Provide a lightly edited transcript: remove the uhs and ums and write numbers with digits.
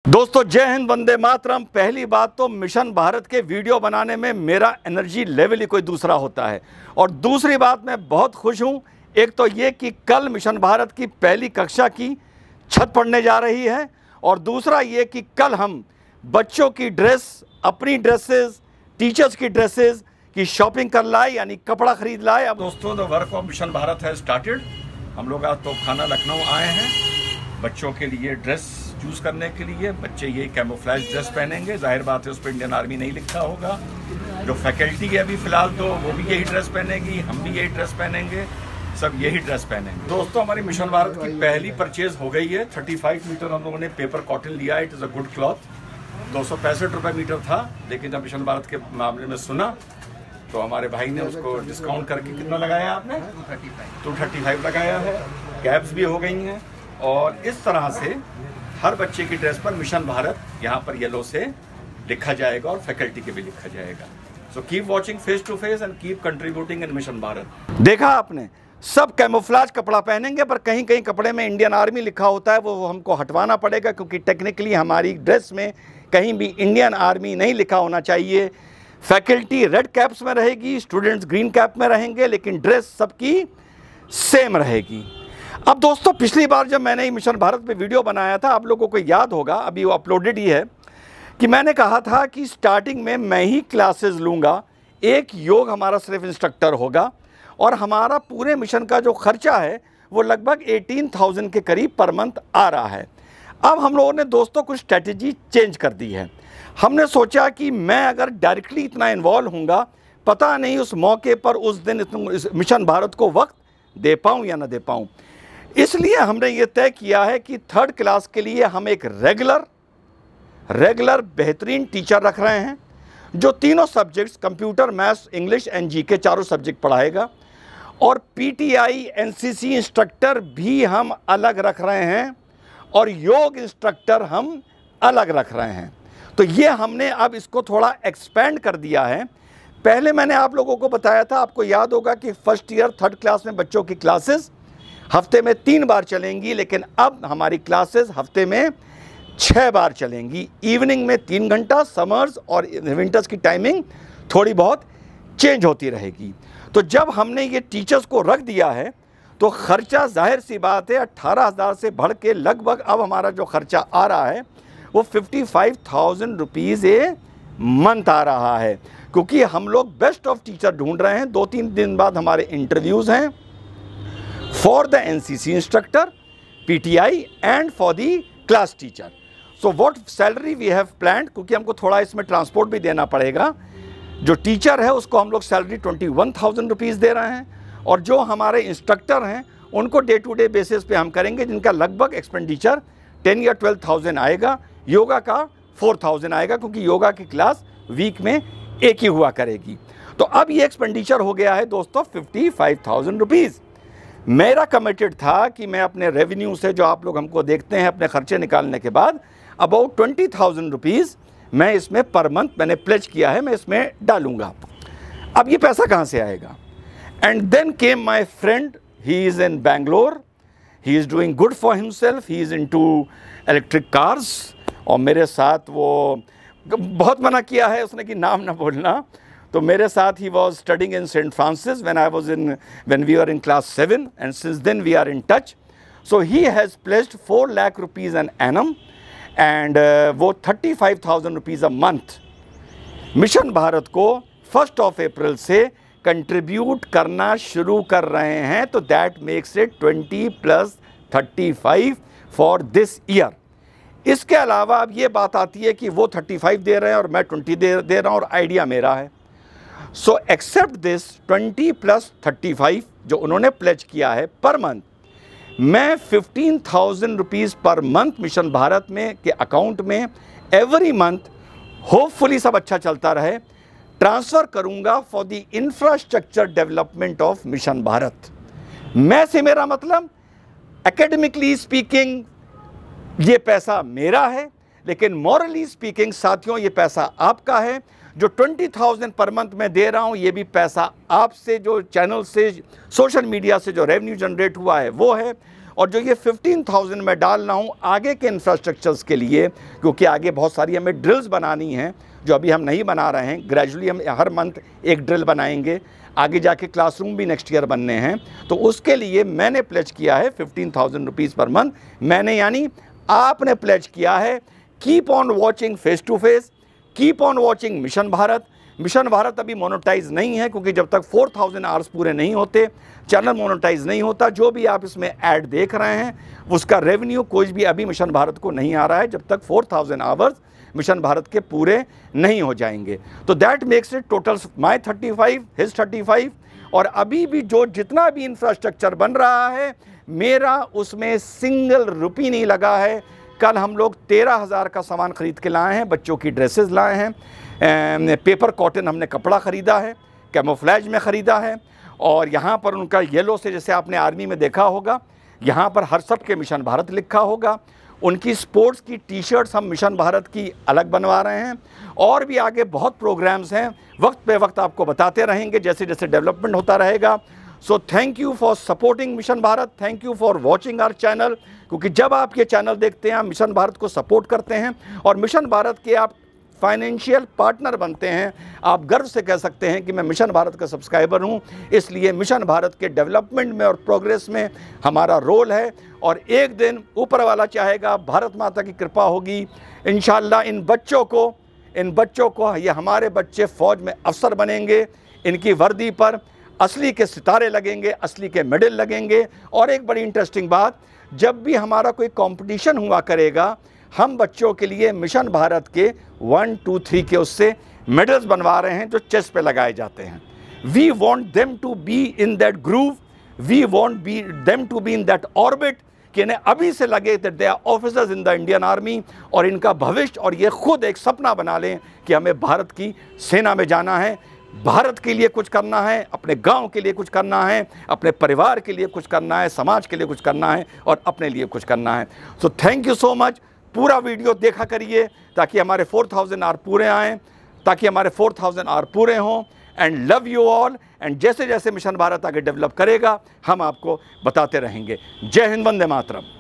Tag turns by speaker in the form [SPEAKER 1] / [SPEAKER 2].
[SPEAKER 1] दोस्तों जय हिंद, वंदे मातरम। पहली बात तो मिशन भारत के वीडियो बनाने में मेरा एनर्जी लेवल ही कोई दूसरा होता है, और दूसरी बात मैं बहुत खुश हूं। एक तो ये कि कल मिशन भारत की पहली कक्षा की छत पड़ने जा रही है, और दूसरा ये कि कल हम बच्चों की ड्रेस, अपनी ड्रेसेस, टीचर्स की ड्रेसेस की शॉपिंग कर लाए, यानी कपड़ा खरीद लाए। अब दोस्तों the work of mission Bharat है स्टार्टेड। हम लोग आज तो खाना लखनऊ आए हैं बच्चों के लिए ड्रेस चूज़ करने के लिए। बच्चे ये कैमोफ्लेज ड्रेस पहनेंगे, जाहिर बात है उस पर इंडियन आर्मी नहीं लिखा होगा। जो फैकल्टी है अभी फ़िलहाल तो वो भी यही ड्रेस पहनेगी, हम भी यही ड्रेस पहनेंगे, सब यही ड्रेस पहनेंगे। दोस्तों हमारी मिशन भारत की पहली परचेज हो गई है। 35 मीटर हम लोगों ने पेपर कॉटन लिया है। It is a good cloth. 265 रुपये मीटर था, लेकिन जब मिशन भारत के मामले में सुना तो हमारे भाई ने उसको डिस्काउंट करके कितना लगाया आपने? 235 लगाया है। कैब्स भी हो गई हैं, और इस तरह से हर बच्चे की ड्रेस पर मिशन भारत यहाँ पर येलो से लिखा जाएगा, और फैकल्टी के भी लिखा जाएगा। So keep watching face to face and keep contributing in mission Bharat. देखा आपने, सब कैमोफ्लेज कपड़ा पहनेंगे, पर कहीं कहीं कपड़े में इंडियन आर्मी लिखा होता है, वो हमको हटवाना पड़ेगा, क्योंकि टेक्निकली हमारी ड्रेस में कहीं भी इंडियन आर्मी नहीं लिखा होना चाहिए। फैकल्टी रेड कैप्स में रहेगी, स्टूडेंट्स ग्रीन कैप में रहेंगे, लेकिन ड्रेस सबकी सेम रहेगी। अब दोस्तों पिछली बार जब मैंने मिशन भारत पे वीडियो बनाया था, आप लोगों को याद होगा, अभी वो अपलोडेड ही है, कि मैंने कहा था कि स्टार्टिंग में मैं ही क्लासेस लूँगा, एक योग हमारा सिर्फ इंस्ट्रक्टर होगा, और हमारा पूरे मिशन का जो खर्चा है वो लगभग 18,000 के करीब पर मंथ आ रहा है। अब हम लोगों ने दोस्तों कुछ स्ट्रैटेजी चेंज कर दी है। हमने सोचा कि मैं अगर डायरेक्टली इतना इन्वॉल्व हूँगा, पता नहीं उस मौके पर उस दिन इस मिशन भारत को वक्त दे पाऊँ या ना दे पाऊँ। इसलिए हमने ये तय किया है कि 3rd क्लास के लिए हम एक रेगुलर बेहतरीन टीचर रख रहे हैं, जो तीनों subjects computer, maths, English and GK चारों सब्जेक्ट पढ़ाएगा। और पीटीआई एनसीसी इंस्ट्रक्टर भी हम अलग रख रहे हैं, और योग इंस्ट्रक्टर हम अलग रख रहे हैं। तो ये हमने अब इसको थोड़ा एक्सपेंड कर दिया है। पहले मैंने आप लोगों को बताया था, आपको याद होगा कि फर्स्ट ईयर 3rd क्लास में बच्चों की क्लासेस हफ्ते में 3 बार चलेंगी, लेकिन अब हमारी क्लासेस हफ्ते में 6 बार चलेंगी। इवनिंग में 3 घंटा, समर्स और विंटर्स की टाइमिंग थोड़ी बहुत चेंज होती रहेगी। तो जब हमने ये टीचर्स को रख दिया है, तो खर्चा जाहिर सी बात है 18,000 से बढ़ के लगभग अब हमारा जो खर्चा आ रहा है वो 55,000 रुपीज़ ए मंथ आ रहा है, क्योंकि हम लोग बेस्ट ऑफ टीचर ढूंढ रहे हैं। 2-3 दिन बाद हमारे इंटरव्यूज़ हैं for the NCC instructor, PTI and for the class teacher. So what salary we have planned, क्योंकि हमको थोड़ा इसमें ट्रांसपोर्ट भी देना पड़ेगा। जो टीचर है उसको हम लोग सैलरी 21,000 रुपीज़ दे रहे हैं, और जो हमारे इंस्ट्रक्टर हैं उनको डे टू डे बेसिस पे हम करेंगे, जिनका लगभग एक्सपेंडिचर 10 या 12,000 आएगा। योगा का 4,000 आएगा, क्योंकि योगा की क्लास वीक में एक ही हुआ करेगी। तो अब ये एक्सपेंडिचर हो गया है दोस्तों 55,000 रुपीज़। मेरा कमिटेड था कि मैं अपने रेवेन्यू से, जो आप लोग हमको देखते हैं अपने खर्चे निकालने के बाद, अबाउट 20,000 रुपीज़ मैं इसमें पर मंथ मैंने प्लेज किया है, मैं इसमें डालूंगा। अब ये पैसा कहाँ से आएगा? And then came my friend, he is in Bangalore, he is doing good for himself, he is into electric cars, और मेरे साथ वो बहुत मना किया है उसने कि नाम ना बोलना। तो मेरे साथ ही was studying in saint Francis when we were in class 7, and since then we are in touch. So he has pledged 4 lakh rupees an annum, and वो 35,000 rupees a month mission Bharat को 1st of April से contribute करना शुरू कर रहे हैं। तो that makes it 20 + 35 for this year. इसके अलावा अब ये बात आती है कि वो 35 दे रहे हैं और मैं 20 दे रहा हूँ, और आइडिया मेरा है। सो एक्सेप्ट दिस 20 + 35 जो उन्होंने प्लेज किया है पर मंथ, मैं 15,000 rupees per month mission Bharat में के अकाउंट में एवरी मंथ, होपफुली सब अच्छा चलता रहे, ट्रांसफ़र करूंगा for the infrastructure development of mission Bharat. मैं से मेरा मतलब, एकेडमिकली स्पीकिंग ये पैसा मेरा है, लेकिन मॉरली स्पीकिंग साथियों ये पैसा आपका है। जो 20,000 पर मंथ में दे रहा हूँ, ये भी पैसा आपसे, जो चैनल से, सोशल मीडिया से जो रेवेन्यू जनरेट हुआ है वो है, और जो ये 15,000 मैं डाल रहा हूँ आगे के इंफ्रास्ट्रक्चर्स के लिए, क्योंकि आगे बहुत सारी हमें ड्रिल्स बनानी हैं जो अभी हम नहीं बना रहे हैं। ग्रेजुअली हम हर मंथ एक ड्रिल बनाएंगे, आगे जाके क्लासरूम भी नेक्स्ट ईयर बनने हैं। तो उसके लिए मैंने प्लेज किया है 15,000 रुपीज़ पर मंथ। मैंने यानी आपने प्लेज किया है। Keep on watching face to face, keep on watching mission Bharat. Mission Bharat अभी मोनेटाइज नहीं है, क्योंकि जब तक 4,000 आवर्स पूरे नहीं होते चैनल मोनेटाइज नहीं होता। जो भी आप इसमें ऐड देख रहे हैं उसका रेवेन्यू कोई भी अभी मिशन भारत को नहीं आ रहा है, जब तक 4,000 आवर्स मिशन भारत के पूरे नहीं हो जाएंगे। तो that makes it total my 35, his 35। और अभी भी जो जितना भी इंफ्रास्ट्रक्चर बन रहा है मेरा उसमें सिंगल रुपी नहीं लगा है। कल हम लोग 13,000 का सामान ख़रीद के लाए हैं, बच्चों की ड्रेसेस लाए हैं, पेपर कॉटन हमने कपड़ा ख़रीदा है, कैमोफ्लेज में ख़रीदा है। और यहाँ पर उनका येलो से, जैसे आपने आर्मी में देखा होगा, यहाँ पर हर सब के मिशन भारत लिखा होगा। उनकी स्पोर्ट्स की टी शर्ट्स हम मिशन भारत की अलग बनवा रहे हैं। और भी आगे बहुत प्रोग्राम्स हैं, वक्त पे वक्त आपको बताते रहेंगे जैसे जैसे डेवलपमेंट होता रहेगा। So thank you for supporting mission Bharat, thank you for watching our channel, क्योंकि जब आप ये चैनल देखते हैं आप मिशन भारत को सपोर्ट करते हैं और मिशन भारत के आप फाइनेंशियल पार्टनर बनते हैं। आप गर्व से कह सकते हैं कि मैं मिशन भारत का सब्सक्राइबर हूं। इसलिए मिशन भारत के डेवलपमेंट में और प्रोग्रेस में हमारा रोल है। और एक दिन ऊपर वाला चाहेगा, भारत माता की कृपा होगी, इंशाल्लाह इन बच्चों को ये हमारे बच्चे फ़ौज में अफसर बनेंगे। इनकी वर्दी पर असली के सितारे लगेंगे, असली के मेडल लगेंगे। और एक बड़ी इंटरेस्टिंग बात, जब भी हमारा कोई कंपटीशन हुआ करेगा हम बच्चों के लिए मिशन भारत के 1, 2, 3 के उससे मेडल्स बनवा रहे हैं जो चेस्ट पे लगाए जाते हैं। We want them to be in that groove, we want them to be in that orbit, कि इन्हें अभी से लगे that they are officers in the Indian army, और इनका भविष्य और ये खुद एक सपना बना लें कि हमें भारत की सेना में जाना है, भारत के लिए कुछ करना है, अपने गांव के लिए कुछ करना है, अपने परिवार के लिए कुछ करना है, समाज के लिए कुछ करना है और अपने लिए कुछ करना है। सो थैंक यू सो मच। पूरा वीडियो देखा करिए ताकि हमारे 4,000 आवर पूरे आएँ, ताकि हमारे 4,000 आवर पूरे हों। And love you all. And जैसे जैसे मिशन भारत आगे डेवलप करेगा हम आपको बताते रहेंगे। जय हिंद, वंदे मातरम।